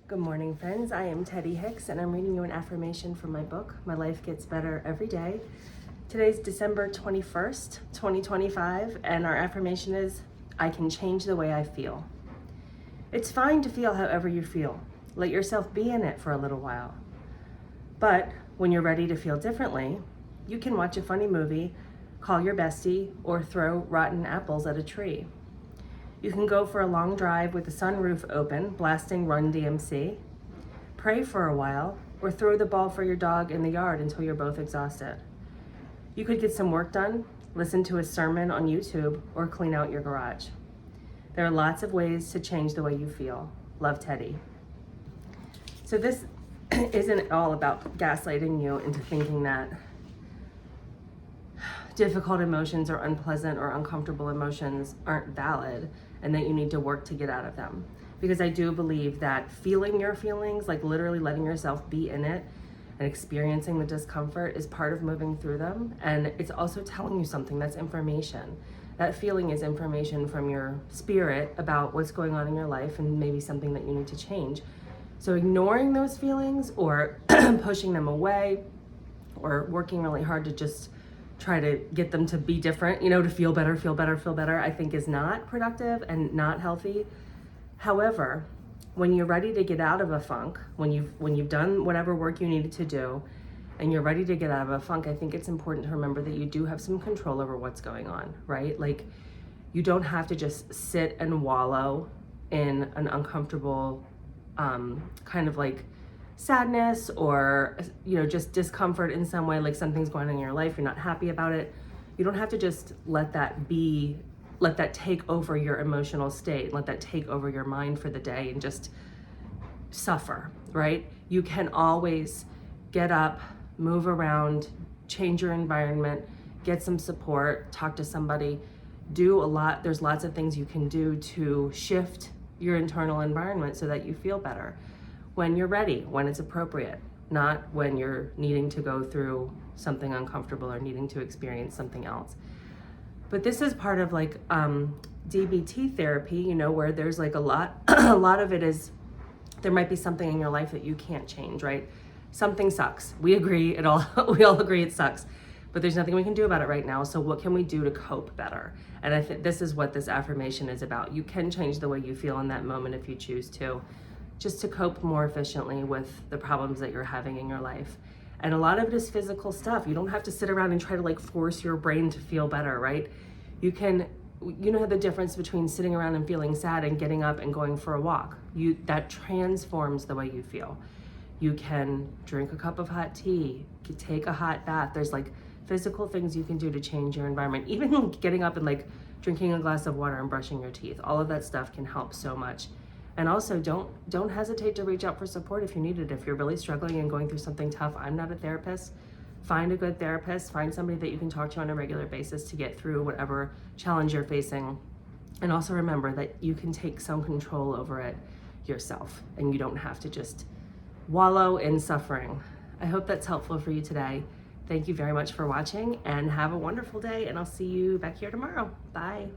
Good morning, friends. I am Teddy Hicks, and I'm reading you an affirmation from my book, My Life Gets Better Every Day. Today's December 21st, 2025, and our affirmation is, I can change the way I feel. It's fine to feel however you feel. Let yourself be in it for a little while. But when you're ready to feel differently, you can watch a funny movie, call your bestie, or throw rotten apples at a tree. You can go for a long drive with the sunroof open, blasting Run DMC, pray for a while, or throw the ball for your dog in the yard until you're both exhausted. You could get some work done, listen to a sermon on YouTube, or clean out your garage. There are lots of ways to change the way you feel. Love, Teddy. So this isn't all about gaslighting you into thinking that difficult emotions or unpleasant or uncomfortable emotions aren't valid and that you need to work to get out of them. Because I do believe that feeling your feelings, like literally letting yourself be in it and experiencing the discomfort, is part of moving through them. And it's also telling you something. That's information. That feeling is information from your spirit about what's going on in your life and maybe something that you need to change. So ignoring those feelings or pushing them away or working really hard to just try to get them to be different, to feel better, I think is not productive and not healthy. However, when you're ready to get out of a funk, when you've done whatever work you needed to do and you're ready to get out of a funk, I think it's important to remember that you do have some control over what's going on, right? Like, you don't have to just sit and wallow in an uncomfortable kind of like sadness or just discomfort in some way, like something's going on in your life, you're not happy about it. You don't have to just let that take over your emotional state, let that take over your mind for the day and just suffer, right? You can always get up, move around, change your environment, get some support, talk to somebody, do a lot. There's lots of things you can do to shift your internal environment so that you feel better when you're ready, when it's appropriate, not when you're needing to go through something uncomfortable or needing to experience something else. But this is part of like DBT therapy, where there's like a lot of it is, there might be something in your life that you can't change, right? Something sucks. We agree, we all agree it sucks, but there's nothing we can do about it right now. So what can we do to cope better? And I think this is what this affirmation is about. You can change the way you feel in that moment if you choose to, just to cope more efficiently with the problems that you're having in your life. And a lot of it is physical stuff. You don't have to sit around and try to like force your brain to feel better, right? You know the difference between sitting around and feeling sad and getting up and going for a walk. That transforms the way you feel. You can drink a cup of hot tea, take a hot bath. There's like physical things you can do to change your environment. Even getting up and like drinking a glass of water and brushing your teeth. All of that stuff can help so much. And also don't hesitate to reach out for support if you need it. If you're really struggling and going through something tough, I'm not a therapist. Find a good therapist, find somebody that you can talk to on a regular basis to get through whatever challenge you're facing. And also remember that you can take some control over it yourself and you don't have to just wallow in suffering. I hope that's helpful for you today. Thank you very much for watching and have a wonderful day, and I'll see you back here tomorrow. Bye.